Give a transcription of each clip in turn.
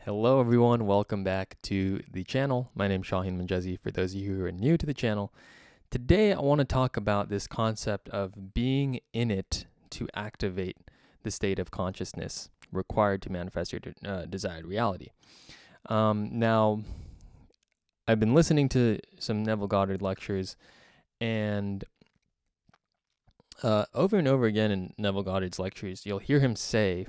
Hello everyone, welcome back to the channel. My name is Shaheen Manjezi for those of you who are new to the channel. Today I want to talk about this concept of being in it to activate the state of consciousness required to manifest your desired reality. Now, I've been listening to some Neville Goddard lectures, and over and over again in Neville Goddard's lectures, you'll hear him say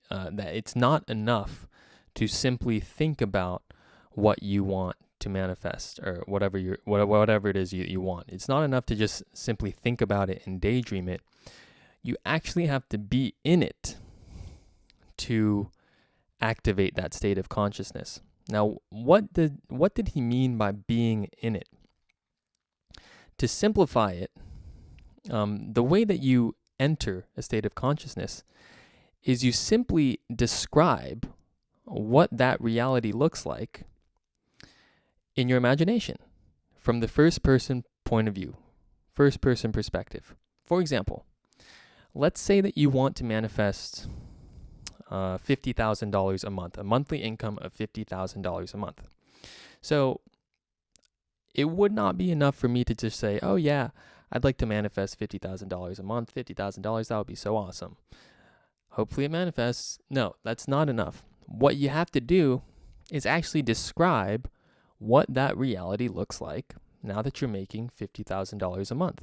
that it's not enough to simply think about what you want to manifest or whatever it is you want. It's not enough to just simply think about it and daydream it. You actually have to be in it to activate that state of consciousness. Now, what did he mean by being in it? To simplify it, the way that you enter a state of consciousness is you simply describe what that reality looks like in your imagination from the first person point of view, first person perspective. For example, let's say that you want to manifest $50,000 a month, a monthly income of $50,000 a month. So it would not be enough for me to just say, oh yeah, I'd like to manifest $50,000 a month, $50,000, that would be so awesome. Hopefully it manifests. No, that's not enough. What you have to do is actually describe what that reality looks like now that you're making $50,000 a month.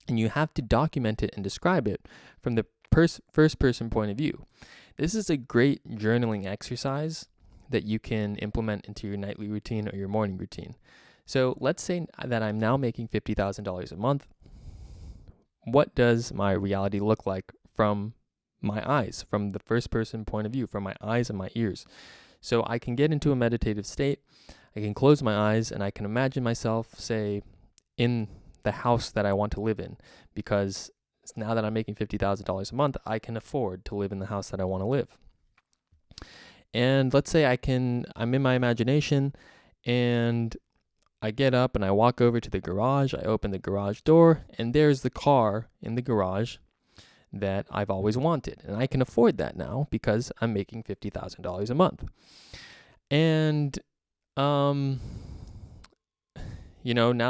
And you have to document it and describe it from the first person point of view. This is a great journaling exercise that you can implement into your nightly routine or your morning routine. So let's say that I'm now making $50,000 a month. What does my reality look like from my eyes, from the first person point of view, from my eyes and my ears? So I can get into a meditative state. I can close my eyes and I can imagine myself, say, in the house that I want to live in, because now that I'm making $50,000 a month, I can afford to live in the house that I want to live. And let's say I'm in my imagination and I get up and I walk over to the garage. I open the garage door and there's the car in the garage that I've always wanted. And I can afford that now because I'm making $50,000 a month. And, now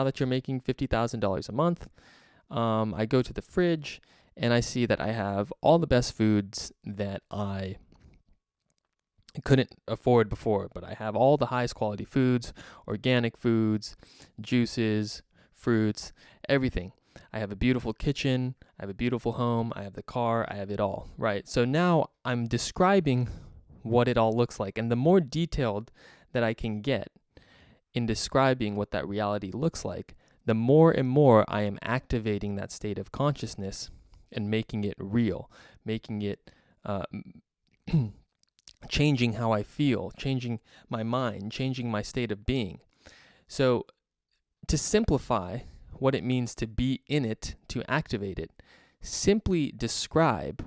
that you're making $50,000 a month, I go to the fridge and I see that I have all the best foods that I couldn't afford before, but I have all the highest quality foods, organic foods, juices, fruits, everything. I have a beautiful kitchen, I have a beautiful home, I have the car, I have it all, right? So now I'm describing what it all looks like. And the more detailed that I can get in describing what that reality looks like, the more and more I am activating that state of consciousness and making it real, making it changing how I feel, changing my mind, changing my state of being. So to simplify what it means to be in it, to activate it, simply describe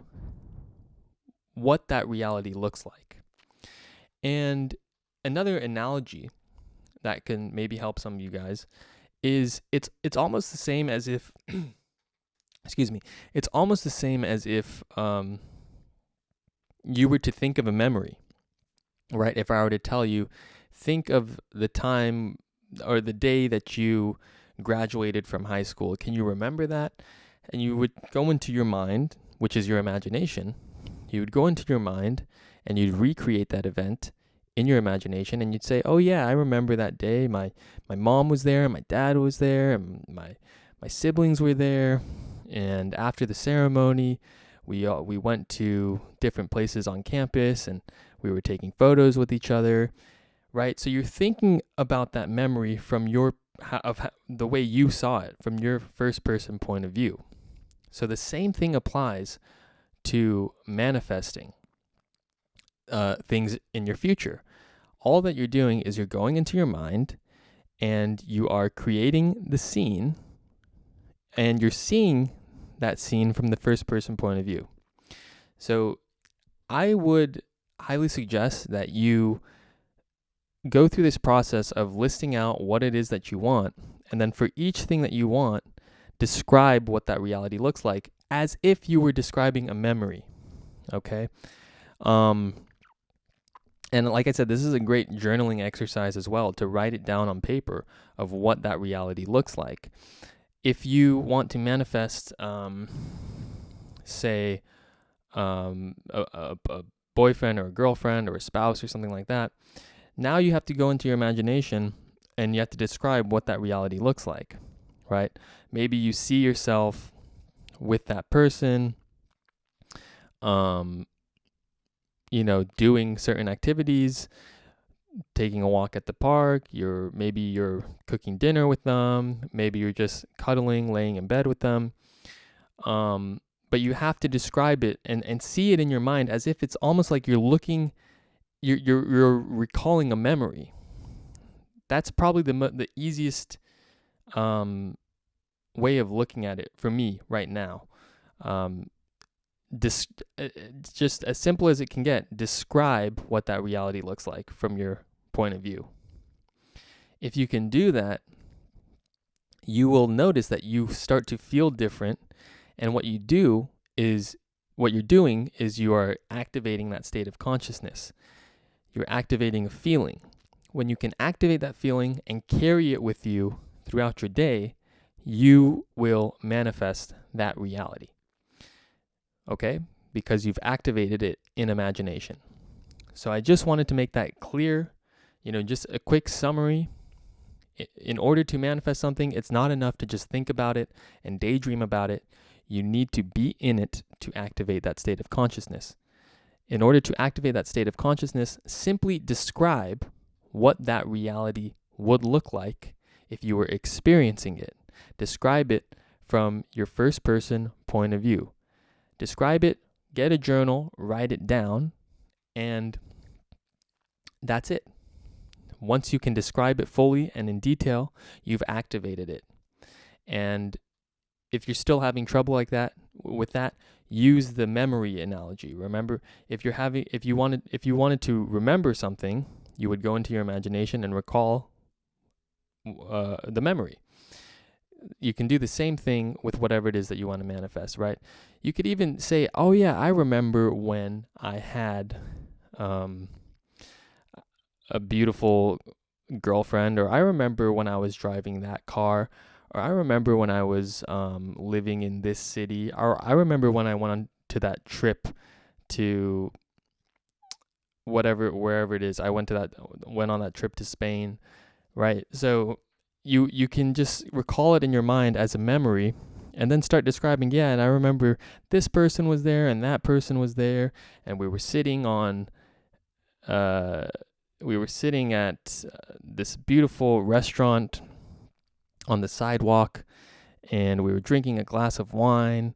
what that reality looks like. And another analogy that can maybe help some of you guys is it's almost the same as if it's almost the same as if you were to think of a memory, right? If I were to tell you, think of the time or the day that you graduated from high school. Can you remember that? And you would go into your mind, which is your imagination. You would go into your mind and you'd recreate that event in your imagination, and you'd say, oh yeah, I remember that day. My mom was there, my dad was there, and my siblings were there. And after the ceremony, we went to different places on campus and we were taking photos with each other, right? So you're thinking about that memory from the way you saw it, from your first person point of view. So the same thing applies to manifesting things in your future. All that you're doing is you're going into your mind and you are creating the scene and you're seeing that scene from the first person point of view. So I would highly suggest that you go through this process of listing out what it is that you want, and then for each thing that you want, describe what that reality looks like as if you were describing a memory, okay? And like I said, this is a great journaling exercise as well, to write it down on paper of what that reality looks like. If you want to manifest, say, a boyfriend or a girlfriend or a spouse or something like that, now you have to go into your imagination and you have to describe what that reality looks like, right? Maybe you see yourself with that person, doing certain activities, taking a walk at the park, maybe you're cooking dinner with them, maybe you're just cuddling, laying in bed with them. But you have to describe it and see it in your mind as if it's almost like you're recalling a memory. That's probably the easiest way of looking at it for me right now. Just as simple as it can get, describe what that reality looks like from your point of view. If you can do that, you will notice that you start to feel different, and what you're doing is you are activating that state of consciousness. You're activating a feeling. When you can activate that feeling and carry it with you throughout your day, you will manifest that reality. Okay? Because you've activated it in imagination. So I just wanted to make that clear, just a quick summary. In order to manifest something, it's not enough to just think about it and daydream about it. You need to be in it to activate that state of consciousness. In order to activate that state of consciousness, simply describe what that reality would look like if you were experiencing it. Describe it from your first person point of view. Describe it, get a journal, write it down, and that's it. Once you can describe it fully and in detail, you've activated it. And if you're still having trouble with that, use the memory analogy. Remember, if you wanted to remember something, you would go into your imagination and recall the memory. You can do the same thing with whatever it is that you want to manifest, right? You could even say, oh yeah, I remember when I had a beautiful girlfriend, or I remember when I was driving that car, or I remember when I was living in this city, or I remember when I went on to that trip to wherever it is. I went on that trip to Spain, right? So you can just recall it in your mind as a memory, and then start describing, yeah, and I remember this person was there and that person was there, and we were sitting at this beautiful restaurant on the sidewalk, and we were drinking a glass of wine,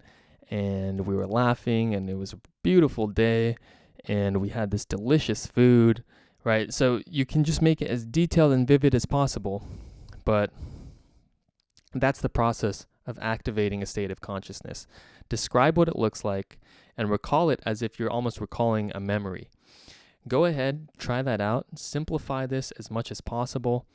and we were laughing, and it was a beautiful day, and we had this delicious food, right? So you can just make it as detailed and vivid as possible, but that's the process of activating a state of consciousness. Describe what it looks like and recall it as if you're almost recalling a memory. Go ahead, try that out, simplify this as much as possible,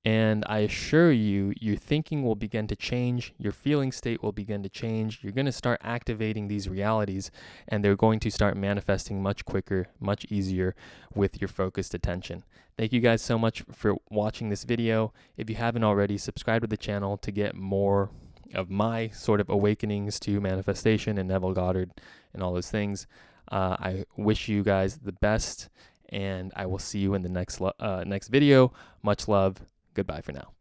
and I assure you, your thinking will begin to change, your feeling state will begin to change, you're going to start activating these realities, and they're going to start manifesting much quicker, much easier with your focused attention. Thank you guys so much for watching this video. If you haven't already, subscribe to the channel to get more of my sort of awakenings to manifestation and Neville Goddard and all those things. I wish you guys the best, and I will see you in the next video. Much love. Goodbye for now.